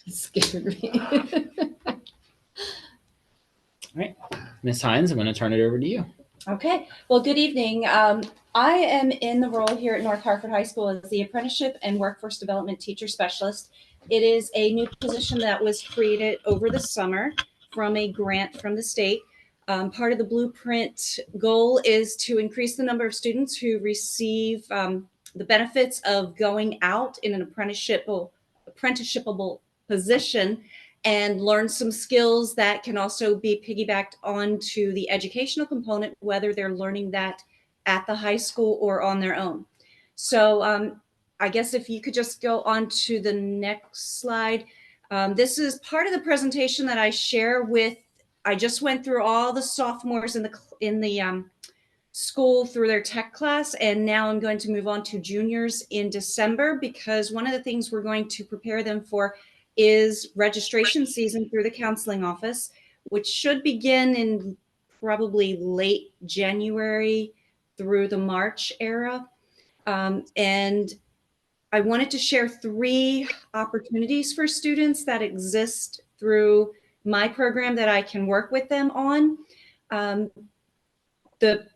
Scared me. All right, Ms. Heinze, I'm going to turn it over to you. Okay, well, good evening. I am in the role here at North Hartford High School as the Apprenticeship and Workforce Development Teacher Specialist. It is a new position that was created over the summer from a grant from the state. Part of the blueprint goal is to increase the number of students who receive the benefits of going out in an apprenticeshipable position and learn some skills that can also be piggybacked onto the educational component, whether they're learning that at the high school or on their own. So I guess if you could just go on to the next slide. This is part of the presentation that I share with, I just went through all the sophomores in the school through their tech class, and now I'm going to move on to juniors in December, because one of the things we're going to prepare them for is registration season through the counseling office, which should begin in probably late January through the March era. And I wanted to share 3 opportunities for students that exist through my program that I can work with them on. The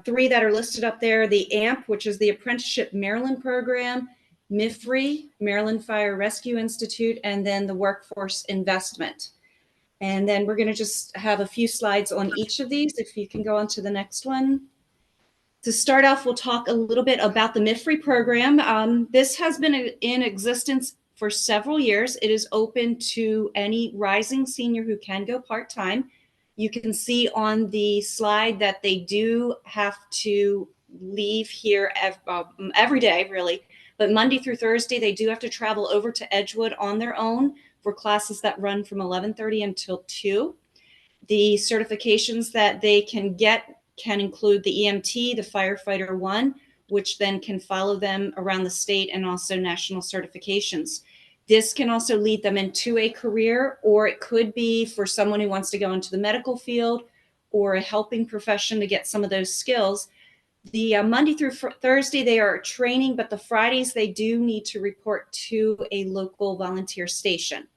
3 that are listed up there, the AMP, which is the Apprenticeship Maryland program, MIFRE, Maryland Fire Rescue Institute, and then the Workforce Investment. And then we're going to just have a few slides on each of these. If you can go on to the next one. To start off, we'll talk a little bit about the MIFRE program. This has been in existence for several years. It is open to any rising senior who can go part-time. You can see on the slide that they do have to leave here every day, really. But Monday through Thursday, they do have to travel over to Edgewood on their own for classes that run from 11:30 until 2. The certifications that they can get can include the EMT, the Firefighter 1, which then can follow them around the state, and also national certifications. This can also lead them into a career, or it could be for someone who wants to go into the medical field or a helping profession to get some of those skills. The Monday through Thursday, they are training, but the Fridays, they do need to report to a local volunteer station.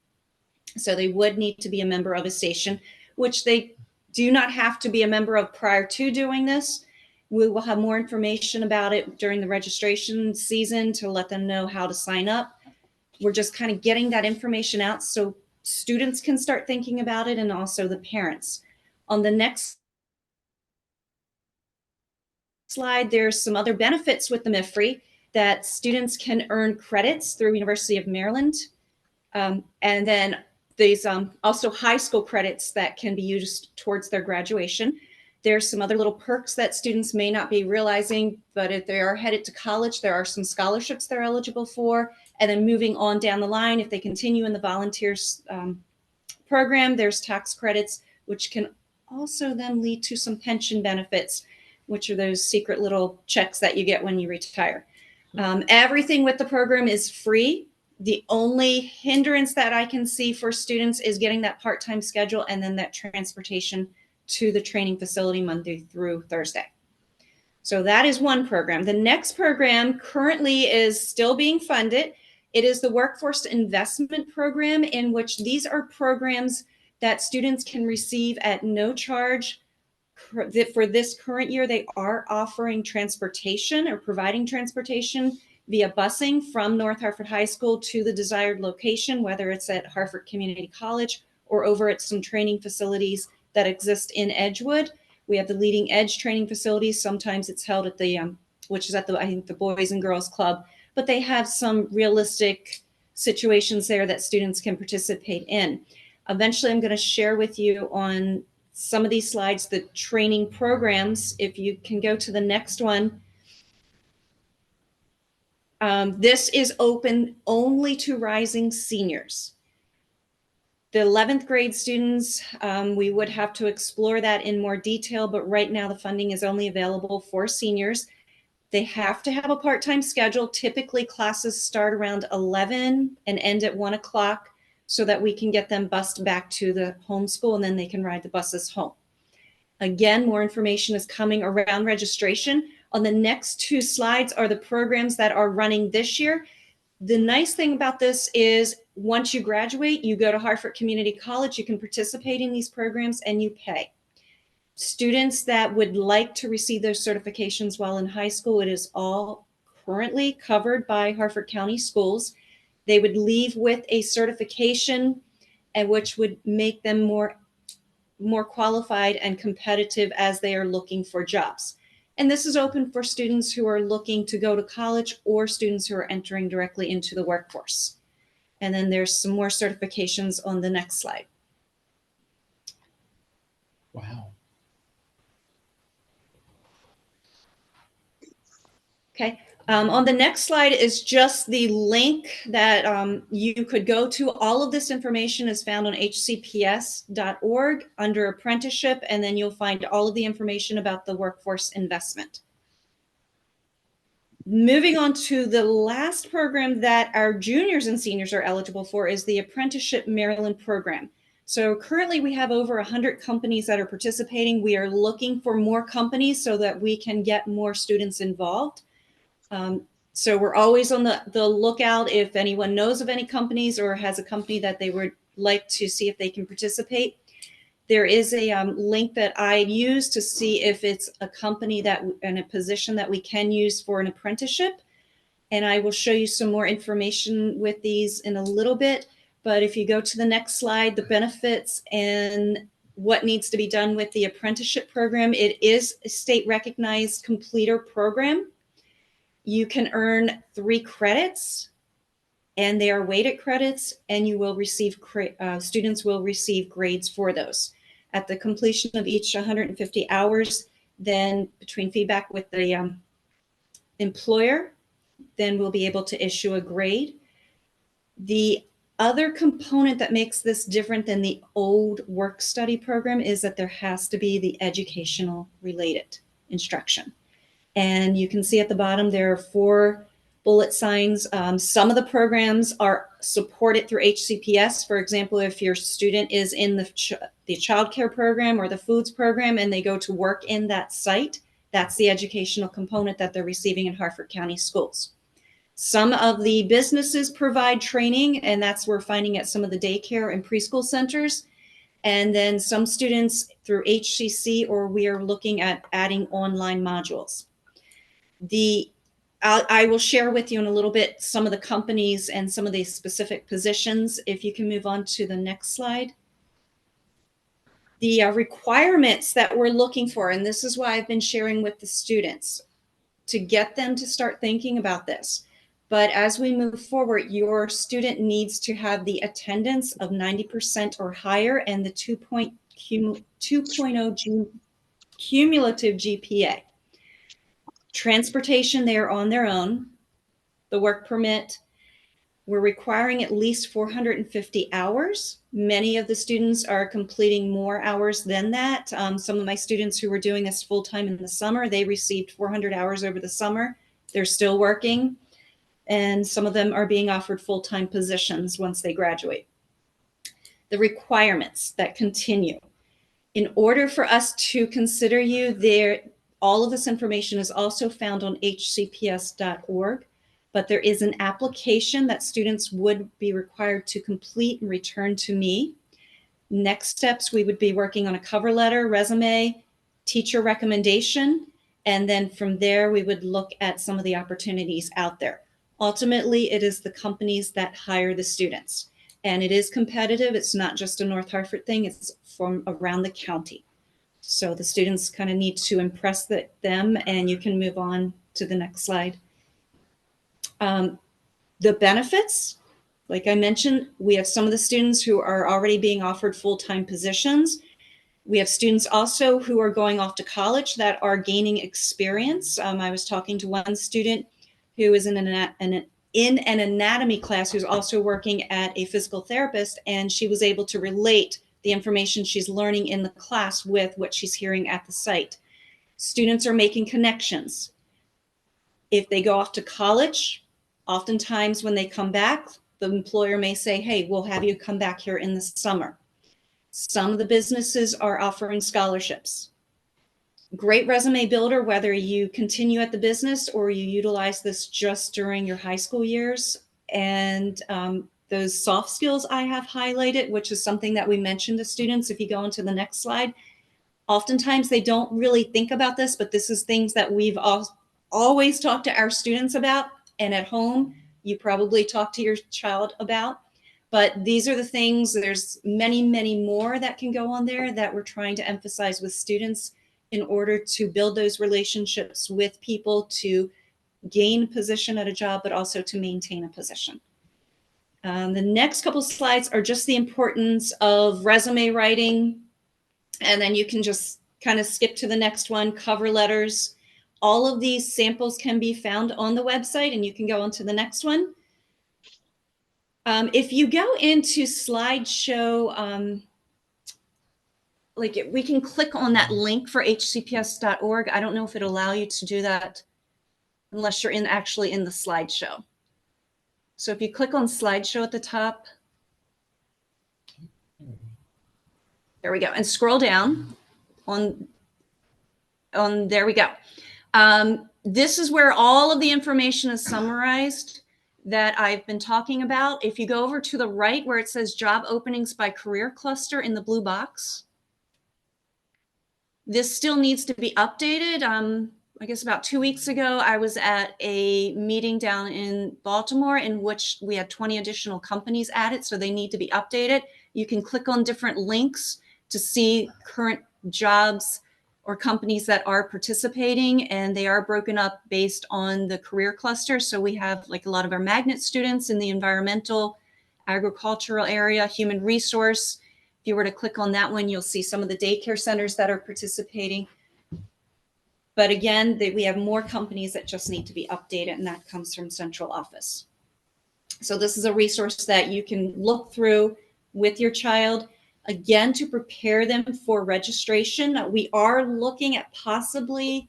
So they would need to be a member of a station, which they do not have to be a member of prior to doing this. We will have more information about it during the registration season to let them know how to sign up. We're just kind of getting that information out so students can start thinking about it, and also the parents. On the next slide, there's some other benefits with the MIFRE, that students can earn credits through University of Maryland. And then these also high school credits that can be used towards their graduation. There's some other little perks that students may not be realizing, but if they are headed to college, there are some scholarships they're eligible for. And then moving on down the line, if they continue in the volunteers program, there's tax credits, which can also then lead to some pension benefits, which are those secret little checks that you get when you retire. Everything with the program is free. The only hindrance that I can see for students is getting that part-time schedule and then that transportation to the training facility Monday through Thursday. So that is one program. The next program currently is still being funded. It is the Workforce Investment Program, in which these are programs that students can receive at no charge. For this current year, they are offering transportation or providing transportation via busing from North Hartford High School to the desired location, whether it's at Hartford Community College or over at some training facilities that exist in Edgewood. We have the Leading Edge training facilities. Sometimes it's held at the, which is at the, I think, the Boys and Girls Club, but they have some realistic situations there that students can participate in. Eventually, I'm going to share with you on some of these slides the training programs. If you can go to the next one. This is open only to rising seniors. The 11th grade students, we would have to explore that in more detail, but right now the funding is only available for seniors. They have to have a part-time schedule. Typically classes start around 11 and end at 1 o'clock so that we can get them bused back to the home school, and then they can ride the buses home. Again, more information is coming around registration. On the next two slides are the programs that are running this year. The nice thing about this is once you graduate, you go to Hartford Community College, you can participate in these programs and you pay. Students that would like to receive those certifications while in high school, it is all currently covered by Hartford County Schools. They would leave with a certification, and which would make them more qualified and competitive as they are looking for jobs. And this is open for students who are looking to go to college or students who are entering directly into the workforce. And then there's some more certifications on the next slide. Wow. Okay. On the next slide is just the link that you could go to. All of this information is found on hcps.org under apprenticeship, and then you'll find all of the information about the workforce investment. Moving on to the last program that our juniors and seniors are eligible for is the Apprenticeship Maryland program. So currently we have over 100 companies that are participating. We are looking for more companies so that we can get more students involved. So we're always on the lookout if anyone knows of any companies or has a company that they would like to see if they can participate. There is a link that I use to see if it's a company that and a position that we can use for an apprenticeship. And I will show you some more information with these in a little bit. But if you go to the next slide, the benefits and what needs to be done with the apprenticeship program, it is a state recognized completer program. You can earn 3 credits, and they are weighted credits, and you will receive students will receive grades for those. At the completion of each 150 hours, then between feedback with the employer, then we'll be able to issue a grade. The other component that makes this different than the old work study program is that there has to be the educational related instruction. And you can see at the bottom, there are 4 bullet signs. Some of the programs are supported through HCPS. For example, if your student is in the child care program or the foods program and they go to work in that site, that's the educational component that they're receiving in Hartford County Schools. Some of the businesses provide training, and that's we're finding at some of the daycare and preschool centers. And then some students through HCC, or we are looking at adding online modules. I will share with you in a little bit some of the companies and some of the specific positions. If you can move on to the next slide. The requirements that we're looking for, and this is why I've been sharing with the students to get them to start thinking about this. But as we move forward, your student needs to have the attendance of 90% or higher and the 2.0 cumulative GPA. Transportation, they are on their own. The work permit, we're requiring at least 450 hours. Many of the students are completing more hours than that. Some of my students who were doing this full-time in the summer, they received 400 hours over the summer. They're still working. And some of them are being offered full-time positions once they graduate. The requirements that continue. In order for us to consider you, all of this information is also found on hcps.org, but there is an application that students would be required to complete and return to me. Next steps, we would be working on a cover letter, resume, teacher recommendation, and then from there, we would look at some of the opportunities out there. Ultimately, it is the companies that hire the students, and it is competitive. It's not just a North Hartford thing, it's from around the county. So the students kind of need to impress them, and you can move on to the next slide. The benefits, like I mentioned, we have some of the students who are already being offered full-time positions. We have students also who are going off to college that are gaining experience. I was talking to one student who is in an anatomy class who's also working at a physical therapist, and she was able to relate the information she's learning in the class with what she's hearing at the site. Students are making connections. If they go off to college, oftentimes when they come back, the employer may say, hey, we'll have you come back here in the summer. Some of the businesses are offering scholarships. Great resume builder, whether you continue at the business or you utilize this just during your high school years. And those soft skills I have highlighted, which is something that we mentioned to students. If you go into the next slide, oftentimes they don't really think about this, but this is things that we've always talked to our students about. And at home, you probably talk to your child about. But these are the things, there's many, many more that can go on there that we're trying to emphasize with students in order to build those relationships with people, to gain position at a job, but also to maintain a position. The next couple slides are just the importance of resume writing. And then you can just kind of skip to the next one, cover letters. All of these samples can be found on the website, and you can go on to the next one. If you go into slideshow, we can click on that link for hcps.org. I don't know if it'll allow you to do that unless you're actually in the slideshow. So if you click on slideshow at the top, there we go, and scroll down on there we go. This is where all of the information is summarized that I've been talking about. If you go over to the right where it says job openings by career cluster in the blue box, this still needs to be updated. I guess about 2 weeks ago, I was at a meeting down in Baltimore in which we had 20 additional companies added, so they need to be updated. You can click on different links to see current jobs or companies that are participating, and they are broken up based on the career cluster. So we have like a lot of our magnet students in the environmental, agricultural area, human resource. If you were to click on that one, you'll see some of the daycare centers that are participating. But again, we have more companies that just need to be updated, and that comes from central office. So this is a resource that you can look through with your child, again, to prepare them for registration. We are looking at possibly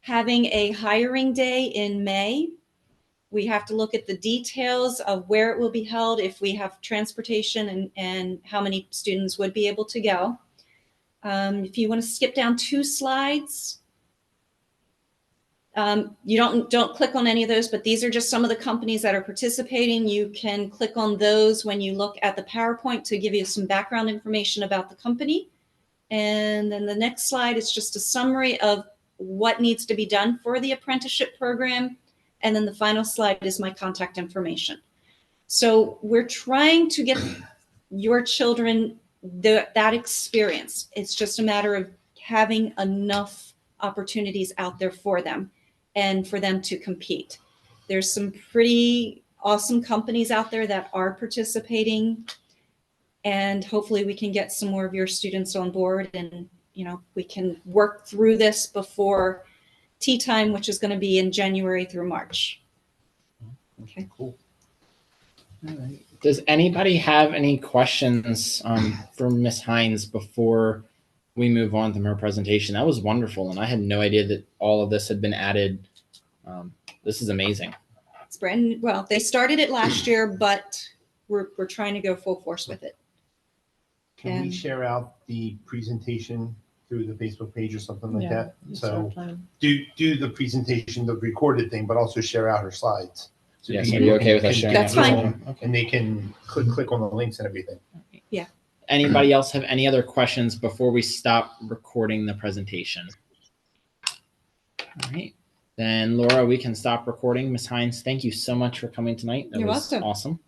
having a hiring day in May. We have to look at the details of where it will be held, if we have transportation, and how many students would be able to go. If you want to skip down 2 slides, you don't click on any of those, but these are just some of the companies that are participating. You can click on those when you look at the PowerPoint to give you some background information about the company. And then the next slide is just a summary of what needs to be done for the apprenticeship program. And then the final slide is my contact information. So we're trying to get your children that experience. It's just a matter of having enough opportunities out there for them and for them to compete. There's some pretty awesome companies out there that are participating, and hopefully we can get some more of your students on board, and we can work through this before tea time, which is going to be in January through March. Okay, cool. All right. Does anybody have any questions for Ms. Heinze before we move on to her presentation? That was wonderful, and I had no idea that all of this had been added. This is amazing. It's brand well. They started it last year, but we're trying to go full force with it. Can we share out the presentation through the Facebook page or something like that? So do the presentation, the recorded thing, but also share out her slides. So yes, are you okay with us sharing? That's fine. Okay. And they can click on the links and everything. Yeah. Anybody else have any other questions before we stop recording the presentation? All right. Then Laura, we can stop recording. Ms. Heinze, thank you so much for coming tonight. That You're was welcome. Awesome.